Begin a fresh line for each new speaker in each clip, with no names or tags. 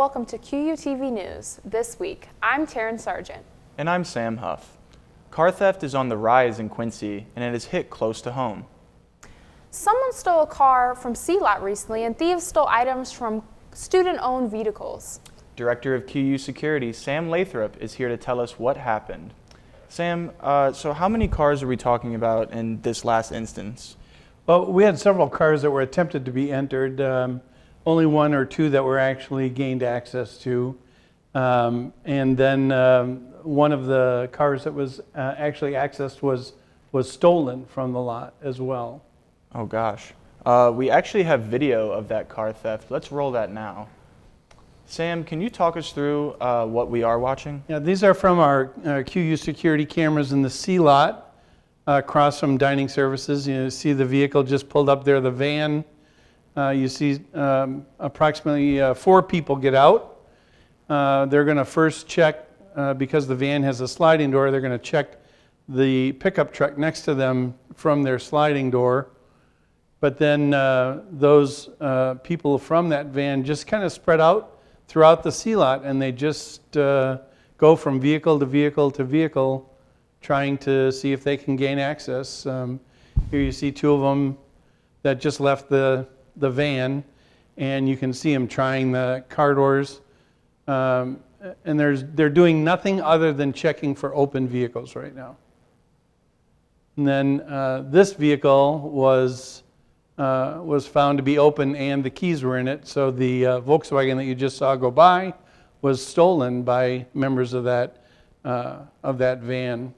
welcome to QUTV News. This week, I'm Taryn Sargent.
And I'm Sam Huff. Car theft is on the rise in Quincy, and it has hit close to home.
Someone stole a car from C-Lot recently, and thieves stole items from student-owned vehicles.
Director of QU Security, Sam Lathrop, is here to tell us what happened. Sam, so how many cars are we talking about in this last instance?
Well, we had several cars that were attempted to be entered. Only one or two that were actually gained access to. And then one of the cars that was actually accessed was stolen from the lot as well.
Oh gosh. We actually have video of that car theft. Let's roll that now. Sam, can you talk us through what we are watching?
Yeah, these are from our QU security cameras in the C lot across from dining services. You see the vehicle just pulled up there, the van. You see approximately 4 people get out. They're going to first check, because the van has a sliding door, they're going to check the pickup truck next to them from their sliding door. But then those people from that van just kind of spread out throughout the C lot, and they just go from vehicle to vehicle to vehicle, trying to see if they can gain access. Here you see 2 of them that just left the van, and you can see them trying the car doors, and they're doing nothing other than checking for open vehicles right now. And then this vehicle was found to be open, and the keys were in it. So the Volkswagen that you just saw go by was stolen by members of that van.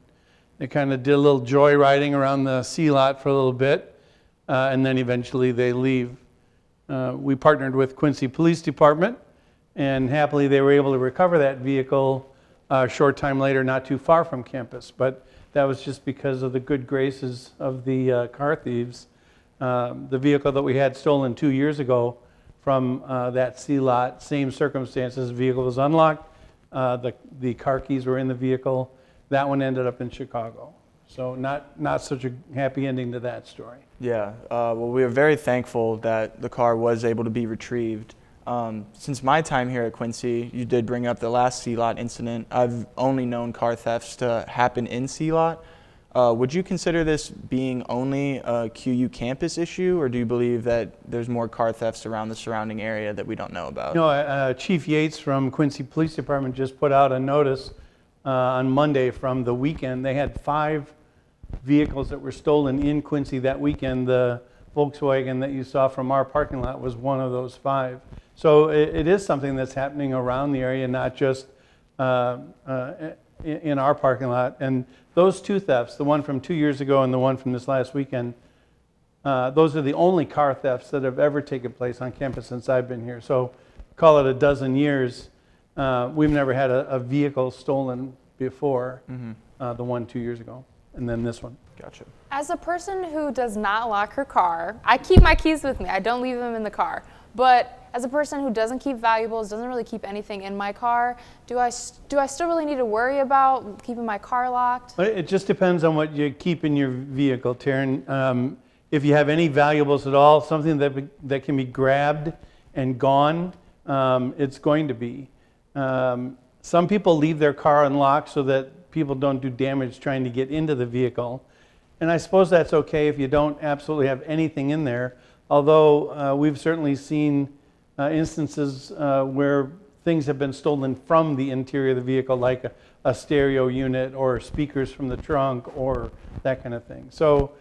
They kind of did a little joyriding around the C lot for a little bit, and then eventually they leave. We partnered with Quincy Police Department, and happily they were able to recover that vehicle a short time later, not too far from campus. But that was just because of the good graces of the car thieves. The vehicle that we had stolen 2 years ago from that C lot, same circumstances. The vehicle was unlocked. The car keys were in the vehicle. That one ended up in Chicago. So not such a happy ending to that story.
Yeah, well, we are very thankful that the car was able to be retrieved. Since my time here at Quincy, you did bring up the last C-Lot incident. I've only known car thefts to happen in C-Lot. Would you consider this being only a QU campus issue, or do you believe that there's more car thefts around the surrounding area that we don't know about?
No, Chief Yates from Quincy Police Department just put out a notice on Monday from the weekend. They had 5 vehicles that were stolen in Quincy that weekend. The Volkswagen that you saw from our parking lot was one of those 5. So it is something that's happening around the area, not just in our parking lot. And those 2 thefts, the one from 2 years ago and the one from this last weekend, those are the only car thefts that have ever taken place on campus since I've been here. So call it a dozen years. We've never had a vehicle stolen before, the one 2 years ago, and then this one.
Gotcha.
As a person who does not lock her car, I keep my keys with me. I don't leave them in the car. But as a person who doesn't keep valuables, doesn't really keep anything in my car, do I still really need to worry about keeping my car locked?
It just depends on what you keep in your vehicle, Taryn. If you have any valuables at all, something that can be grabbed and gone, it's going to be. Some people leave their car unlocked so that people don't do damage trying to get into the vehicle. And I suppose that's okay if you don't absolutely have anything in there. Although we've certainly seen instances where things have been stolen from the interior of the vehicle, like a stereo unit or speakers from the trunk or that kind of thing. So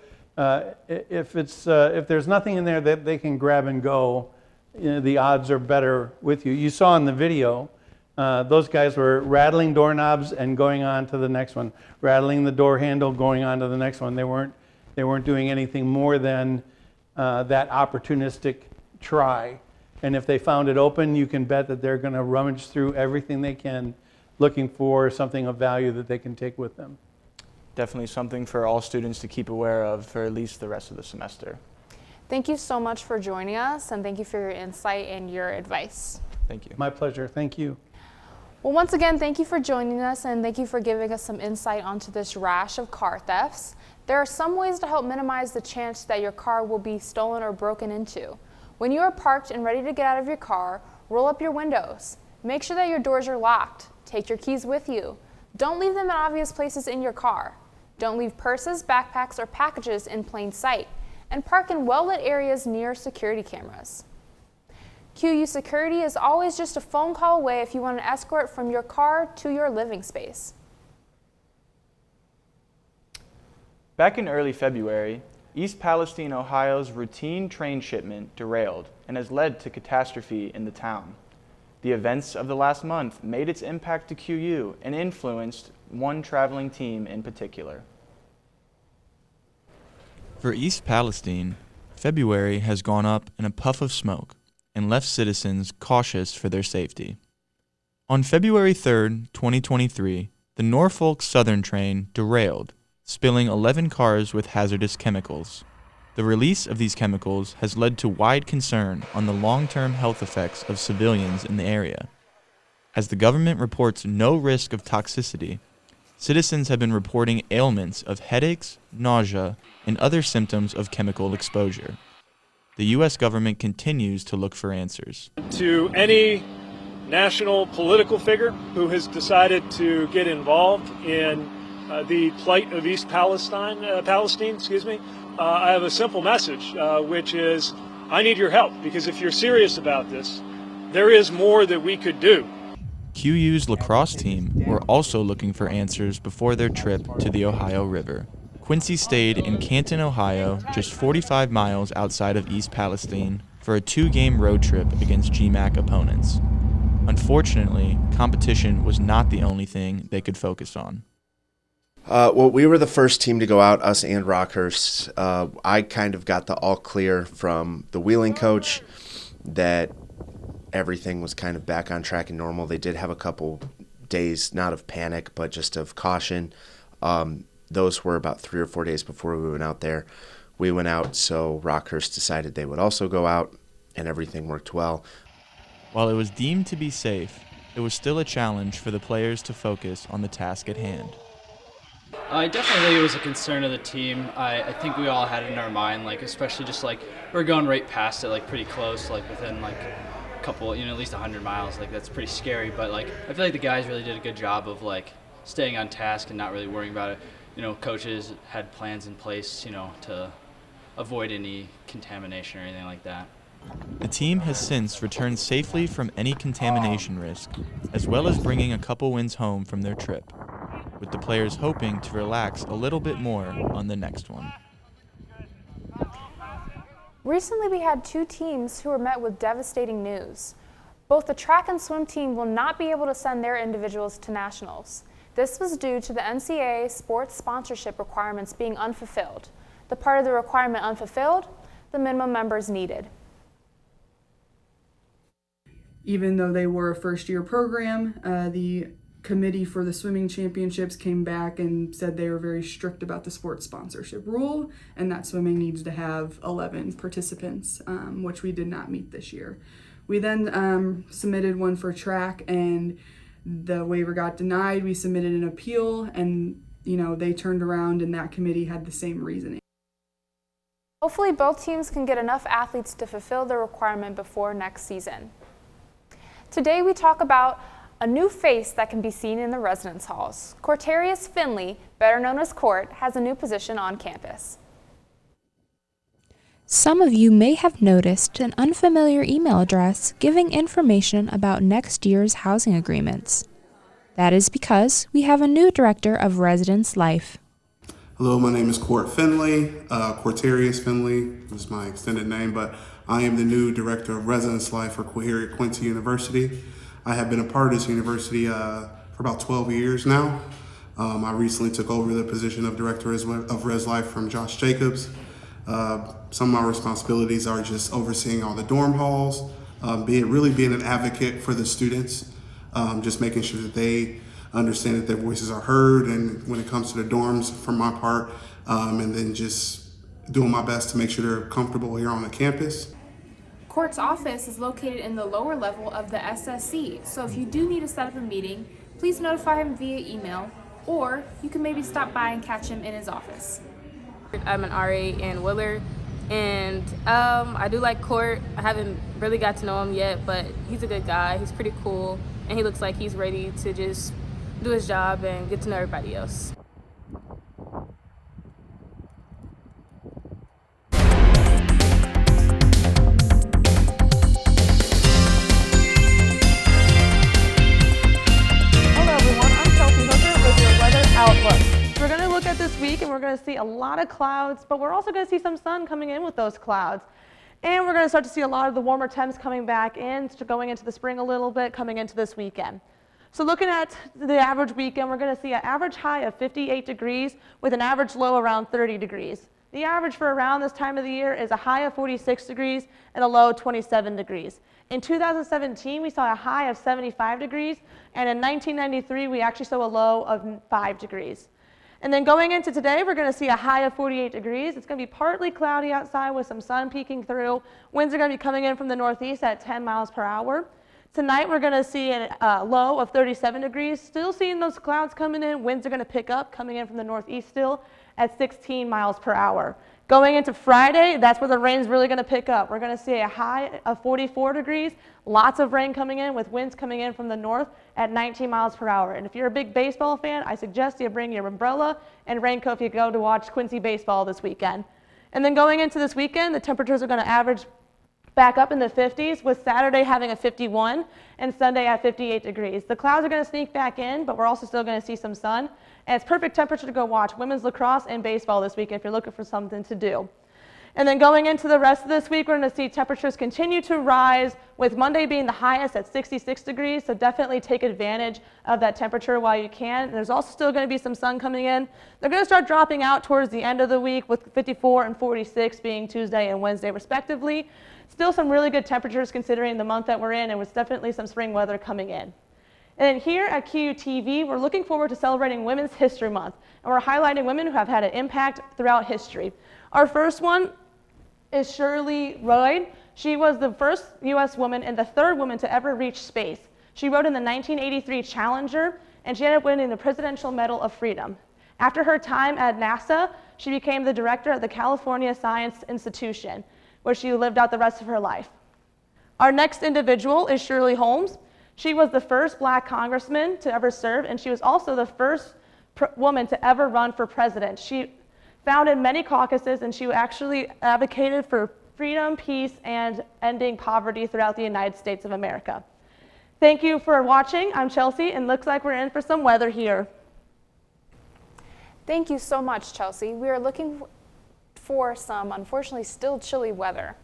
if there's nothing in there that they can grab and go, the odds are better with you. You saw in the video, those guys were rattling doorknobs and going on to the next one, rattling the door handle, going on to the next one. They weren't doing anything more than that opportunistic try. And if they found it open, you can bet that they're going to rummage through everything they can, looking for something of value that they can take with them.
Definitely something for all students to keep aware of for at least the rest of the semester.
Thank you so much for joining us, and thank you for your insight and your advice.
Thank you.
My pleasure. Thank you.
Well, once again, thank you for joining us, and thank you for giving us some insight onto this rash of car thefts. There are some ways to help minimize the chance that your car will be stolen or broken into. When you are parked and ready to get out of your car, roll up your windows. Make sure that your doors are locked. Take your keys with you. Don't leave them in obvious places in your car. Don't leave purses, backpacks, or packages in plain sight. And park in well-lit areas near security cameras. QU security is always just a phone call away if you want an escort from your car to your living space.
Back in early February, East Palestine, Ohio's routine train shipment derailed and has led to catastrophe in the town. The events of the last month made its impact to QU and influenced one traveling team in particular. For East Palestine, February has gone up in a puff of smoke and left citizens cautious for their safety. On February 3, 2023, the Norfolk Southern train derailed, spilling 11 cars with hazardous chemicals. The release of these chemicals has led to wide concern on the long-term health effects of civilians in the area. As the government reports no risk of toxicity, citizens have been reporting ailments of headaches, nausea, and other symptoms of chemical exposure. The U.S. government continues to look for answers.
To any national political figure who has decided to get involved in the plight of East Palestine, I have a simple message, which is I need your help, because if you're serious about this, there is more that we could do.
QU's lacrosse team were also looking for answers before their trip to the Ohio River. Quincy stayed in Canton, Ohio, just 45 miles outside of East Palestine, for a 2-game road trip against GMAC opponents. Unfortunately, competition was not the only thing they could focus on.
Well, we were the first team to go out, us and Rockhurst. I kind of got the all clear from the wheeling coach that everything was kind of back on track and normal. They did have a couple days, not of panic, but just of caution. Those were about 3 or 4 days before we went out there. We went out, so Rockhurst decided they would also go out, and everything worked well.
While it was deemed to be safe, it was still a challenge for the players to focus on the task at hand.
I definitely think it was a concern of the team. I think we all had it in our mind, especially just we're going right past it, pretty close, within a couple, at least 100 miles. That's pretty scary, but I feel like the guys really did a good job of staying on task and not really worrying about it. Coaches had plans in place, to avoid any contamination or anything like that.
The team has since returned safely from any contamination risk, as well as bringing a couple wins home from their trip, with the players hoping to relax a little bit more on the next one.
Recently, we had 2 teams who were met with devastating news. Both the track and swim team will not be able to send their individuals to nationals. This was due to the NCAA sports sponsorship requirements being unfulfilled. The part of the requirement unfulfilled, the minimum members needed.
Even though they were a first-year program, the committee for the swimming championships came back and said they were very strict about the sports sponsorship rule and that swimming needs to have 11 participants, which we did not meet this year. We then submitted one for track, and the waiver got denied. We submitted an appeal, and they turned around and that committee had the same reasoning.
Hopefully both teams can get enough athletes to fulfill the requirement before next season. Today we talk about a new face that can be seen in the residence halls. Cortarius Finley, better known as Court, has a new position on campus.
Some of you may have noticed an unfamiliar email address giving information about next year's housing agreements. That is because we have a new director of residence life.
Hello, my name is Court Finley, Cortarius Finley is my extended name, but I am the new director of residence life for here at Quincy University. I have been a part of this university for about 12 years now. I recently took over the position of director of res life from Josh Jacobs. Some of my responsibilities are just overseeing all the dorm halls, being an advocate for the students, just making sure that they understand that their voices are heard, and when it comes to the dorms from my part, and then just doing my best to make sure they're comfortable here on the campus.
Court's office is located in the lower level of the SSC, so if you do need to set up a meeting, please notify him via email, or you can maybe stop by and catch him in his office.
I'm an RA in Willard, and I do like Court. I haven't really got to know him yet, but he's a good guy. He's pretty cool. and he looks like he's ready to just do his job and get to know everybody else.
Outlook. We're going to look at this week and we're going to see a lot of clouds, but we're also going to see some sun coming in with those clouds. And we're going to start to see a lot of the warmer temps coming back in, going into the spring a little bit, coming into this weekend. So looking at the average weekend, we're going to see an average high of 58 degrees with an average low around 30 degrees. The average for around this time of the year is a high of 46 degrees and a low of 27 degrees. In 2017, we saw a high of 75 degrees, and in 1993, we actually saw a low of 5 degrees. And then going into today, we're going to see a high of 48 degrees. It's going to be partly cloudy outside with some sun peeking through. Winds are going to be coming in from the northeast at 10 miles per hour. Tonight, we're going to see a low of 37 degrees. Still seeing those clouds coming in. Winds are going to pick up, coming in from the northeast still at 16 miles per hour. Going into Friday, that's where the rain's really going to pick up. We're going to see a high of 44 degrees, lots of rain coming in with winds coming in from the north at 19 miles per hour. And if you're a big baseball fan, I suggest you bring your umbrella and raincoat if you go to watch Quincy baseball this weekend. And then going into this weekend, the temperatures are going to average back up in the 50s, with Saturday having a 51 and Sunday at 58 degrees. The clouds are going to sneak back in, but we're also still going to see some sun. And it's perfect temperature to go watch women's lacrosse and baseball this weekend if you're looking for something to do. And then going into the rest of this week, we're going to see temperatures continue to rise, with Monday being the highest at 66 degrees, so definitely take advantage of that temperature while you can. And there's also still going to be some sun coming in. They're going to start dropping out towards the end of the week, with 54 and 46 being Tuesday and Wednesday respectively. Still some really good temperatures considering the month that we're in, and with definitely some spring weather coming in. And then here at QUTV, we're looking forward to celebrating Women's History Month, and we're highlighting women who have had an impact throughout history. Our first one is Shirley Rhodes. She was the first U.S. woman and the third woman to ever reach space. She rode in the 1983 Challenger, and she ended up winning the Presidential Medal of Freedom. After her time at NASA, she became the director of the California Science Institution, where she lived out the rest of her life. Our next individual is Shirley Holmes. She was the first black congressman to ever serve, and she was also the first woman to ever run for president. She founded many caucuses, and she actually advocated for freedom, peace, and ending poverty throughout the United States of America. Thank you for watching. I'm Chelsea, and looks like we're in for some weather here.
Thank you so much, Chelsea. We are looking for some, unfortunately, still chilly weather.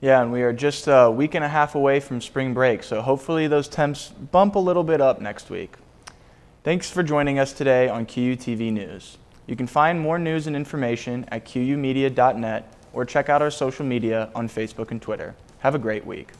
Yeah, and we are just a week and a half away from spring break, so hopefully those temps bump a little bit up next week. Thanks for joining us today on QUTV News. You can find more news and information at qumedia.net or check out our social media on Facebook and Twitter. Have a great week.